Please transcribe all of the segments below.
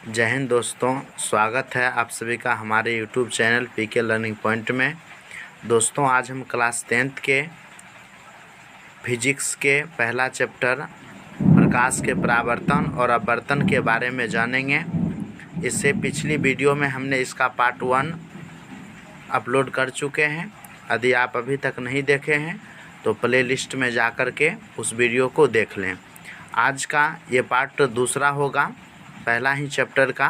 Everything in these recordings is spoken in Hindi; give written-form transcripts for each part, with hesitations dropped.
जय हिंद दोस्तों, स्वागत है आप सभी का हमारे YouTube channel PK learning point में। दोस्तों, आज हम क्लास 10th के फिजिक्स के पहला चैप्टर प्रकाश के परावर्तन और अपवर्तन के बारे में जानेंगे। इससे पिछली वीडियो में हमने इसका पार्ट 1 अपलोड कर चुके हैं। यदि आप अभी तक नहीं देखे हैं तो प्ले लिस्ट में जा कर के उस वीडियो को देख लें। आज का ये पार्ट दूसरा होगा पहला ही चैप्टर का।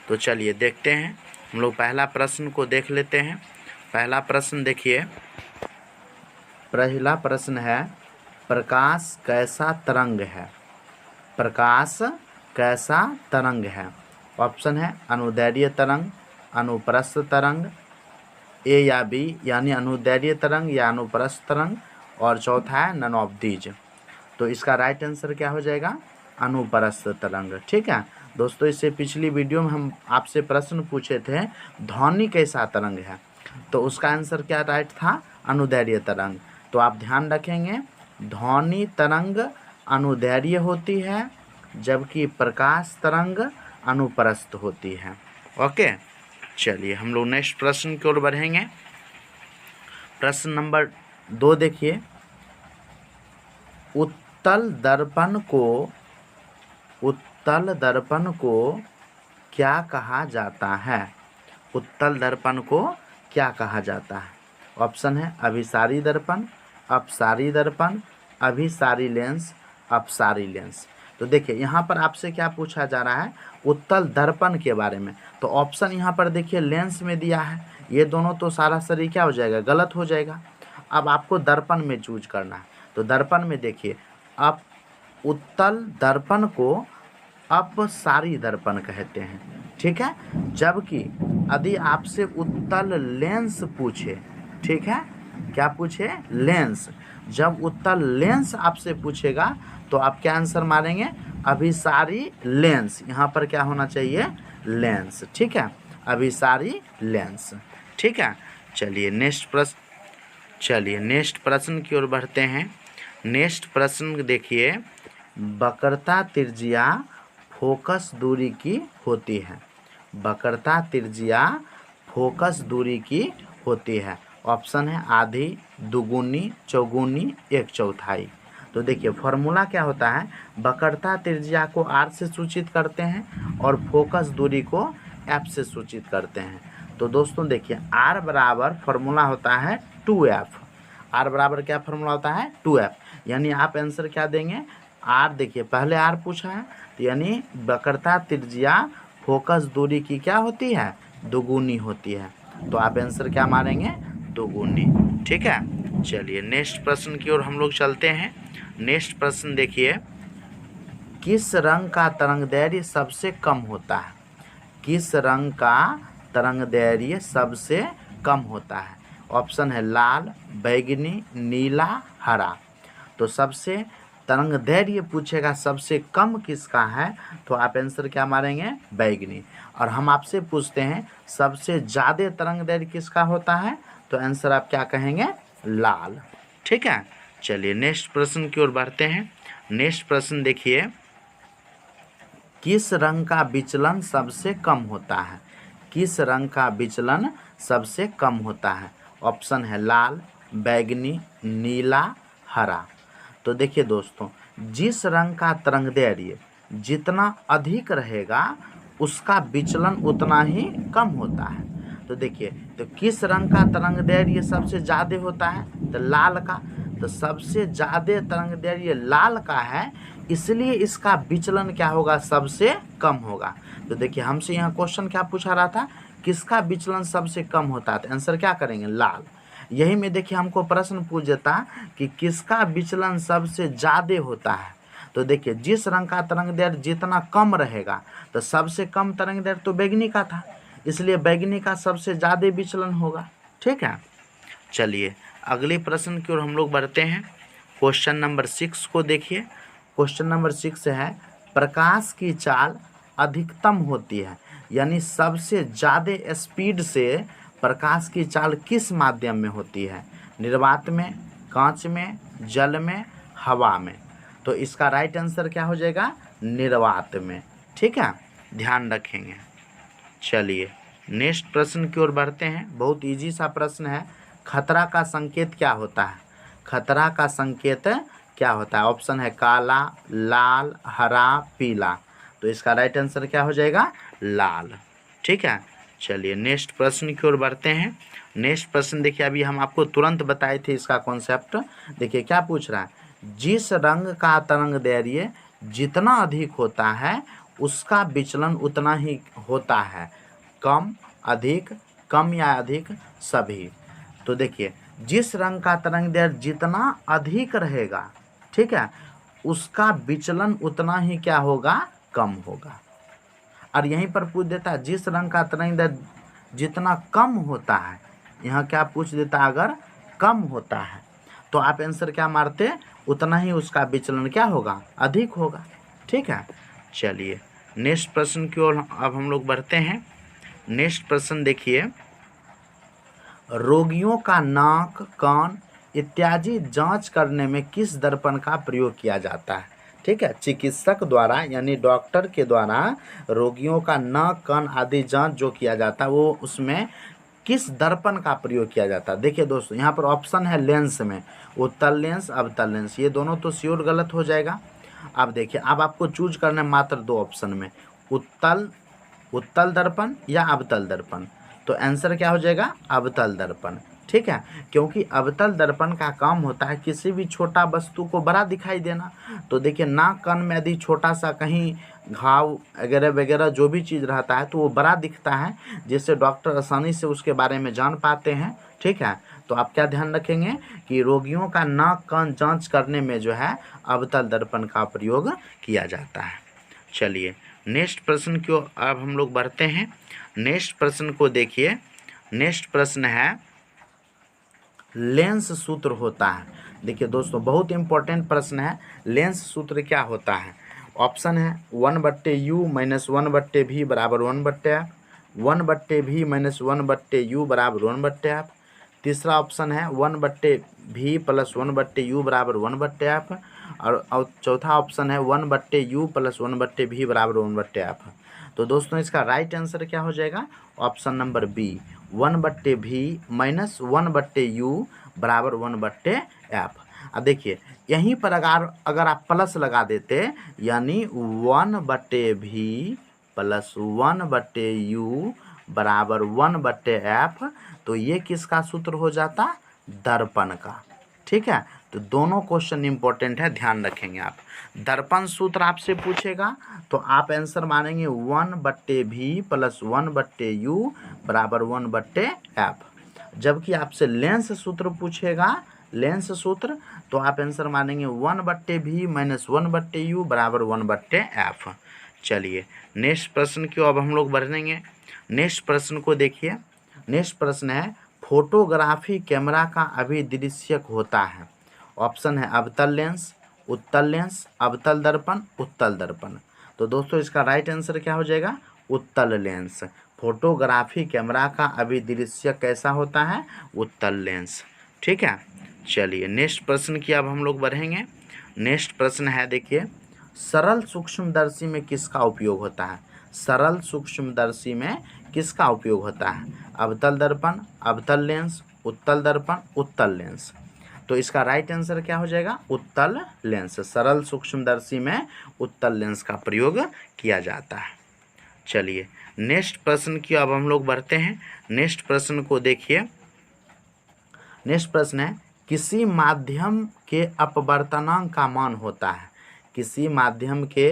तो चलिए देखते हैं, हम लोग पहला प्रश्न को देख लेते हैं। पहला प्रश्न देखिए, पहला प्रश्न है प्रकाश कैसा तरंग है। प्रकाश कैसा तरंग है। ऑप्शन है अनुदैर्घ्य तरंग, अनुप्रस्थ तरंग, ए या बी यानी अनुदैर्घ्य तरंग या अनुप्रस्थ तरंग, और चौथा है नन ऑफ दीज। तो इसका राइट आंसर क्या हो जाएगा? अनुप्रस्थ तरंग। ठीक है दोस्तों, इससे पिछली वीडियो में हम आपसे प्रश्न पूछे थे ध्वनि कैसा तरंग है, तो उसका आंसर क्या राइट था? अनुदैर्घ्य तरंग। तो आप ध्यान रखेंगे, ध्वनि तरंग अनुदैर्घ्य होती है जबकि प्रकाश तरंग अनुप्रस्थ होती है। ओके, चलिए हम लोग नेक्स्ट प्रश्न की ओर बढ़ेंगे। प्रश्न नंबर 2 देखिए, उत्तल दर्पण को क्या कहा जाता है? उत्तल दर्पण को क्या कहा जाता है? ऑप्शन है अभिसारी दर्पण, अपसारी दर्पण, अभिसारी लेंस, अपसारी लेंस। तो देखिए यहाँ पर आपसे क्या पूछा जा रहा है? उत्तल दर्पण के बारे में। तो ऑप्शन यहाँ पर देखिए लेंस में दिया है, ये दोनों तो सरासरी क्या हो जाएगा? गलत हो जाएगा। अब आपको दर्पण में चूज करना है। तो दर्पण में देखिए, अब उत्तल दर्पण को अपसारी दर्पण कहते हैं। ठीक है, जबकि यदि आपसे उत्तल लेंस पूछे, ठीक है, क्या पूछे? लेंस। जब उत्तल लेंस आपसे पूछेगा तो आप क्या आंसर मारेंगे? अभिसारी लेंस। यहाँ पर क्या होना चाहिए? लेंस। ठीक है, अभिसारी लेंस। ठीक है, चलिए नेक्स्ट प्रश्न की ओर बढ़ते हैं। नेक्स्ट प्रश्न देखिए, वक्रता त्रिज्या फोकस दूरी की होती है। वक्रता त्रिज्या फोकस दूरी की होती है। ऑप्शन है आधी, दुगुनी, चौगुनी, एक चौथाई। तो देखिए फॉर्मूला क्या होता है? वक्रता त्रिज्या को r से सूचित करते हैं और फोकस दूरी को f से सूचित करते हैं। तो दोस्तों देखिए r बराबर फॉर्मूला होता है 2f। r बराबर क्या फॉर्मूला होता है? 2f। यानी आप आंसर क्या देंगे? r। देखिए पहले r पूछा है, तो यानी वक्रता त्रिज्या फोकस दूरी की क्या होती है? दुगुनी होती है। तो आप आंसर क्या मारेंगे? दुगुनी। ठीक है, चलिए नेक्स्ट प्रश्न की ओर हम लोग चलते हैं। नेक्स्ट प्रश्न देखिए, किस रंग का तरंगदैर्घ्य सबसे कम होता है? किस रंग का तरंगदैर्घ्य सबसे कम होता है? ऑप्शन है लाल, बैंगनी, नीला, हरा। तो सबसे तरंगदैर्घ्य पूछेगा सबसे कम किसका है, तो आप आंसर क्या मारेंगे? बैंगनी। और हम आपसे पूछते हैं सबसे ज़्यादा तरंगदैर्घ्य किसका होता है, तो आंसर आप क्या कहेंगे? लाल। ठीक है, चलिए नेक्स्ट प्रश्न की ओर बढ़ते हैं। नेक्स्ट प्रश्न देखिए, किस रंग का विचलन सबसे कम होता है? किस रंग का विचलन सबसे कम होता है? ऑप्शन है लाल, बैंगनी, नीला, हरा। तो देखिए दोस्तों, जिस रंग का तरंगदैर्घ्य जितना अधिक रहेगा उसका विचलन उतना ही कम होता है। तो देखिए, तो किस रंग का तरंगदैर्घ्य सबसे ज़्यादा होता है? तो लाल का। तो सबसे ज़्यादा तरंगदैर्घ्य लाल का है, इसलिए इसका विचलन क्या होगा? सबसे कम होगा। तो देखिए हमसे यहाँ क्वेश्चन क्या पूछा रहा था? किसका विचलन सबसे कम होता है? तो आंसर क्या करेंगे? लाल। यही में देखिए हमको प्रश्न पूछ देता कि किसका विचलन सबसे ज़्यादा होता है, तो देखिए जिस रंग का तरंगदैर्घ्य जितना कम रहेगा, तो सबसे कम तरंगदैर्घ्य तो बैंगनी का था, इसलिए बैंगनी का सबसे ज़्यादा विचलन होगा। ठीक है, चलिए अगले प्रश्न की ओर हम लोग बढ़ते हैं। क्वेश्चन नंबर 6 को देखिए। क्वेश्चन नंबर 6 है, प्रकाश की चाल अधिकतम होती है, यानी सबसे ज़्यादा स्पीड से प्रकाश की चाल किस माध्यम में होती है? निर्वात में, कांच में, जल में, हवा में। तो इसका राइट आंसर क्या हो जाएगा? निर्वात में। ठीक है, ध्यान रखेंगे। चलिए नेक्स्ट प्रश्न की ओर बढ़ते हैं। बहुत इजी सा प्रश्न है। खतरा का संकेत क्या होता है? खतरा का संकेत क्या होता है? ऑप्शन है काला, लाल, हरा, पीला। तो इसका राइट आंसर क्या हो जाएगा? लाल। ठीक है। चलिए नेक्स्ट प्रश्न की ओर बढ़ते हैं। नेक्स्ट प्रश्न देखिए, अभी हम आपको तुरंत बताए थे इसका कॉन्सेप्ट। देखिए क्या पूछ रहा है, जिस रंग का तरंग दैर्घ्य जितना अधिक होता है उसका विचलन उतना ही होता है, कम, अधिक, कम या अधिक, सभी। तो देखिए जिस रंग का तरंग दैर्घ्य जितना अधिक रहेगा, ठीक है, उसका विचलन उतना ही क्या होगा? कम होगा। और यहीं पर पूछ देता है जिस रंग का तरंग दैर्घ्य जितना कम होता है, यहाँ क्या पूछ देता है, अगर कम होता है तो आप आंसर क्या मारते? उतना ही उसका विचलन क्या होगा? अधिक होगा। ठीक है। चलिए नेक्स्ट प्रश्न की ओर अब हम लोग बढ़ते हैं। नेक्स्ट प्रश्न देखिए, रोगियों का नाक, कान इत्यादि जांच करने में किस दर्पण का प्रयोग किया जाता है? ठीक है, चिकित्सक द्वारा यानी डॉक्टर के द्वारा रोगियों का नाक, कान आदि जांच जो किया जाता है वो उसमें किस दर्पण का प्रयोग किया जाता है? देखिए दोस्तों यहाँ पर ऑप्शन है लेंस में, उत्तल लेंस, अवतल लेंस। ये दोनों तो श्योर गलत हो जाएगा। अब देखिए अब आपको चूज करना है मात्र दो ऑप्शन में, उत्तल दर्पण या अवतल दर्पण। तो आंसर क्या हो जाएगा? अवतल दर्पण। ठीक है, क्योंकि अवतल दर्पण का काम होता है किसी भी छोटा वस्तु को बड़ा दिखाई देना। तो देखिए नाक कान में यदि छोटा सा कहीं घाव वगैरह वगैरह जो भी चीज़ रहता है तो वो बड़ा दिखता है, जिससे डॉक्टर आसानी से उसके बारे में जान पाते हैं। ठीक है, तो आप क्या ध्यान रखेंगे कि रोगियों का नाक कान जांच करने में जो है अवतल दर्पण का प्रयोग किया जाता है। चलिए नेक्स्ट प्रश्न की ओर अब हम लोग बढ़ते हैं। नेक्स्ट प्रश्न को देखिए। नेक्स्ट प्रश्न है लेंस सूत्र होता है। देखिए दोस्तों बहुत इंपॉर्टेंट प्रश्न है। लेंस सूत्र क्या होता है? ऑप्शन है 1/u माइनस 1/v बराबर 1/f, 1/v माइनस 1/u बराबर 1/f। तीसरा ऑप्शन है 1/v प्लस 1/u बराबर 1/f, और चौथा ऑप्शन है 1/u प्लस 1/v बराबर 1/f। तो दोस्तों इसका राइट आंसर क्या हो जाएगा? Option number B, 1/v minus 1/u बराबर 1/f। अब देखिए यहीं पर अगर आप प्लस लगा देते यानी 1/v प्लस 1/u बराबर 1/f, तो ये किसका सूत्र हो जाता? दर्पण का। ठीक है, तो दोनों क्वेश्चन इंपॉर्टेंट है, ध्यान रखेंगे आप। दर्पण सूत्र आपसे पूछेगा तो आप आंसर मानेंगे 1/v प्लस 1/u बराबर 1/f। जबकि आपसे लेंस सूत्र पूछेगा, लेंस सूत्र, तो आप आंसर मानेंगे 1/v माइनस 1/u बराबर 1/f। चलिए नेक्स्ट प्रश्न की अब हम लोग बढ़ेंगे। नेक्स्ट प्रश्न को देखिए। नेक्स्ट प्रश्न है फोटोग्राफी कैमरा का अभिदृश्यक होता है। ऑप्शन है अवतल लेंस, उत्तल लेंस, अवतल दर्पण, उत्तल दर्पण। तो दोस्तों इसका राइट आंसर क्या हो जाएगा? उत्तल लेंस। फोटोग्राफी कैमरा का अभिदृश्यक कैसा होता है? उत्तल लेंस। ठीक है। चलिए नेक्स्ट प्रश्न की अब हम लोग बढ़ेंगे। नेक्स्ट प्रश्न है देखिए, सरल सूक्ष्मदर्शी में किसका उपयोग होता है? सरल सूक्ष्मदर्शी में किसका उपयोग होता है? अवतल दर्पण, अवतल लेंस, उत्तल दर्पण, उत्तल लेंस। तो इसका राइट आंसर क्या हो जाएगा? उत्तल लेंस। सरल सूक्ष्मदर्शी में उत्तल लेंस का प्रयोग किया जाता है। चलिए नेक्स्ट प्रश्न की अब हम लोग बढ़ते हैं। नेक्स्ट प्रश्न को देखिए। नेक्स्ट प्रश्न है किसी माध्यम के अपवर्तनांक का मान होता है। किसी माध्यम के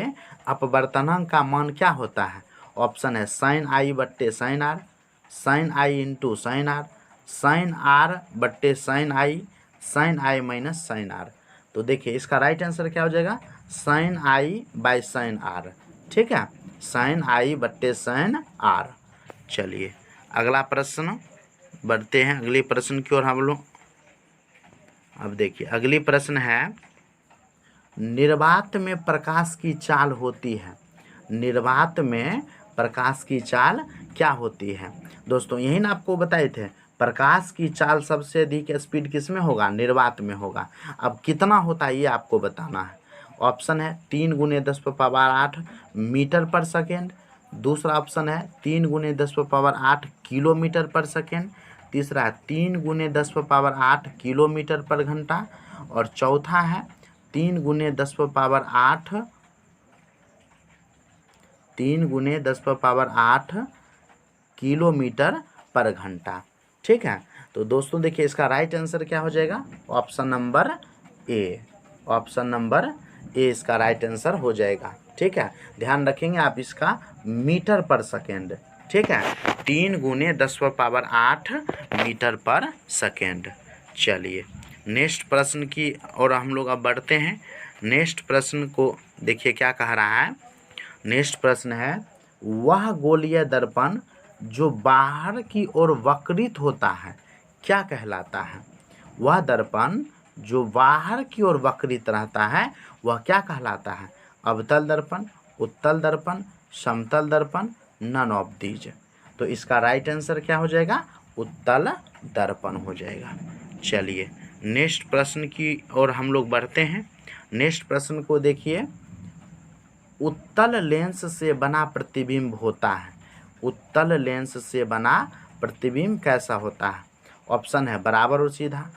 अपवर्तनांक का मान क्या होता है? ऑप्शन है साइन आई बट्टे sine R, sine I into sine R, sine R बट्टे sine I minus sine R. तो देखिए इसका राइट आंसर क्या हो जाएगा? Sine I by sine R. ठीक है, साइन आई बट्टे साइन आर। चलिए अगला प्रश्न बढ़ते हैं अगले प्रश्न की ओर हम लोग। अब देखिए अगली प्रश्न है निर्वात में प्रकाश की चाल होती है। निर्वात में प्रकाश की चाल क्या होती है? दोस्तों यही ना आपको बताए थे, प्रकाश की चाल सबसे अधिक स्पीड किस में होगा? निर्वात में होगा। अब कितना होता है ये आपको बताना है। ऑप्शन है 3 × 10⁸ मीटर पर सेकेंड, दूसरा ऑप्शन है 3 × 10⁸ किलोमीटर पर सेकेंड। तीसरा है 3 × 10⁸ किलोमीटर पर घंटा। और चौथा है 3 × 10⁸ किलोमीटर पर घंटा। ठीक है, तो दोस्तों देखिए इसका राइट आंसर क्या हो जाएगा, option number A. Option number A इसका राइट आंसर हो जाएगा। ठीक है, ध्यान रखेंगे आप इसका मीटर पर सेकेंड। ठीक है, 3 × 10⁸ मीटर पर सेकेंड। चलिए नेक्स्ट प्रश्न की और हम लोग अब बढ़ते हैं। नेक्स्ट प्रश्न को देखिए क्या कह रहा है। नेक्स्ट प्रश्न है, वह गोलीय दर्पण जो बाहर की ओर वक्रित होता है क्या कहलाता है। वह दर्पण जो बाहर की ओर वक्रित रहता है वह क्या कहलाता है। अवतल दर्पण, उत्तल दर्पण, समतल दर्पण, नन ऑफ दीज। तो इसका राइट आंसर क्या हो जाएगा, उत्तल दर्पण हो जाएगा। चलिए नेक्स्ट प्रश्न की ओर हम लोग बढ़ते हैं। नेक्स्ट प्रश्न को देखिए, उत्तल लेंस से बना प्रतिबिंब होता है। उत्तल लेंस से बना प्रतिबिंब कैसा होता है। ऑप्शन है बराबर और सीधा,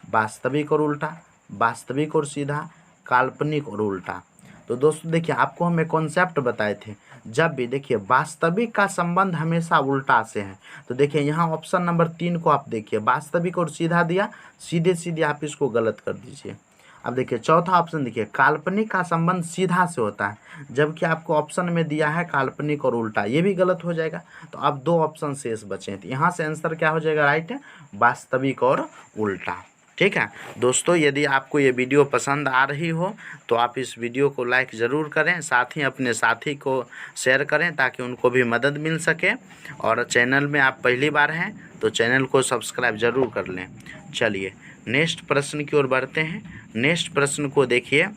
वास्तविक और उल्टा, वास्तविक और सीधा, काल्पनिक और उल्टा। तो दोस्तों देखिए आपको हम एक कॉन्सेप्ट बताए थे, जब भी देखिए वास्तविक का संबंध हमेशा उल्टा से है। तो देखिए यहाँ ऑप्शन नंबर 3 को आप देखिए, वास्तविक और सीधा दिया, सीधे सीधे आप इसको गलत कर दीजिए। अब देखिए चौथा ऑप्शन देखिए, काल्पनिक का संबंध सीधा से होता है, जबकि आपको ऑप्शन में दिया है काल्पनिक और उल्टा, ये भी गलत हो जाएगा। तो अब 2 ऑप्शन शेष बचे हैं, तो यहाँ से आंसर क्या हो जाएगा राइट, वास्तविक और उल्टा। ठीक है दोस्तों, यदि आपको ये वीडियो पसंद आ रही हो तो आप इस वीडियो को लाइक ज़रूर करें, साथ ही अपने साथी को शेयर करें ताकि उनको भी मदद मिल सके। और चैनल में आप पहली बार हैं तो चैनल को सब्सक्राइब ज़रूर कर लें। चलिए नेक्स्ट प्रश्न की ओर बढ़ते हैं। नेक्स्ट प्रश्न को देखिए।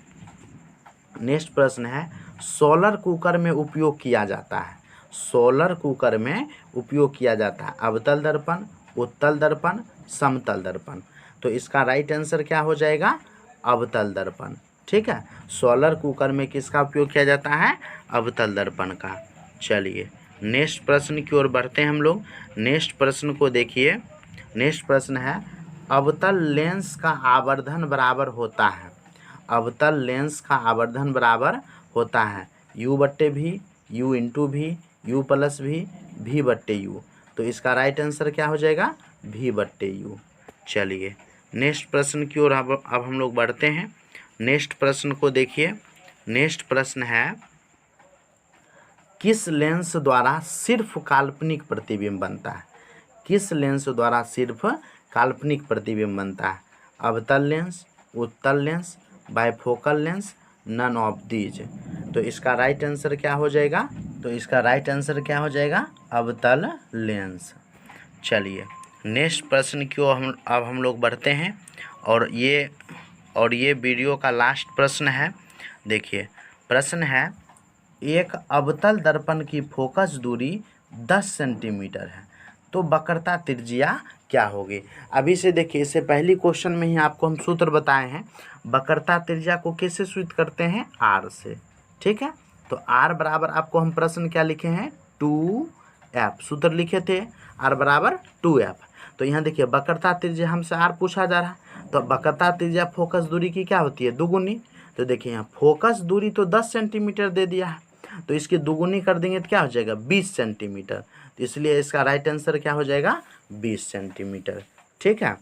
नेक्स्ट प्रश्न है, सोलर कुकर में उपयोग किया जाता है। सोलर कुकर में उपयोग किया जाता है अवतल दर्पण, उत्तल दर्पण, समतल दर्पण। तो इसका राइट आंसर क्या हो जाएगा, अवतल दर्पण। ठीक है, सोलर कुकर में किसका उपयोग किया जाता है, अवतल दर्पण का। चलिए नेक्स्ट प्रश्न की ओर बढ़ते हैं हम लोग। नेक्स्ट प्रश्न को देखिए। नेक्स्ट प्रश्न है, अवतल लेंस का आवर्धन बराबर होता है। अवतल लेंस का आवर्धन बराबर होता है U/V, U/V, U+V, V/U। तो इसका राइट आंसर क्या हो जाएगा, V/U। चलिए नेक्स्ट प्रश्न की ओर अब हम लोग बढ़ते हैं। नेक्स्ट प्रश्न को देखिए। नेक्स्ट प्रश्न है, किस लेंस द्वारा सिर्फ काल्पनिक प्रतिबिंब बनता है। किस लेंस द्वारा सिर्फ काल्पनिक प्रतिबिंब बनता है। अवतल लेंस, उत्तल lens, bifocal lens, none of these. तो इसका राइट आंसर क्या हो जाएगा, तो इसका राइट आंसर क्या हो जाएगा, अवतल लेंस। चलिए नेक्स्ट प्रश्न की ओर अब हम लोग बढ़ते हैं और ये वीडियो का लास्ट प्रश्न है। देखिए प्रश्न है, एक अवतल दर्पण की फोकस दूरी 10 सेंटीमीटर है तो वक्रता त्रिज्या क्या होगी। अभी से देखिए, इससे पहली क्वेश्चन में ही आपको हम सूत्र बताए हैं, वक्रता त्रिज्या को कैसे सूचित करते हैं, R से। ठीक है, तो R बराबर आपको हम प्रश्न क्या लिखे हैं, 2f सूत्र लिखे थे, R बराबर 2f। तो यहाँ देखिए वक्रता त्रिज्या हमसे R पूछा जा रहा है, तो वक्रता त्रिज्या फोकस दूरी की क्या होती है, दुगुनी। तो देखिए यहाँ फोकस दूरी तो 10 सेंटीमीटर दे दिया है, तो इसकी दुगुनी कर देंगे तो क्या हो जाएगा, 20 सेंटीमीटर। तो इसलिए इसका राइट आंसर क्या हो जाएगा, 20 सेंटीमीटर। ठीक है।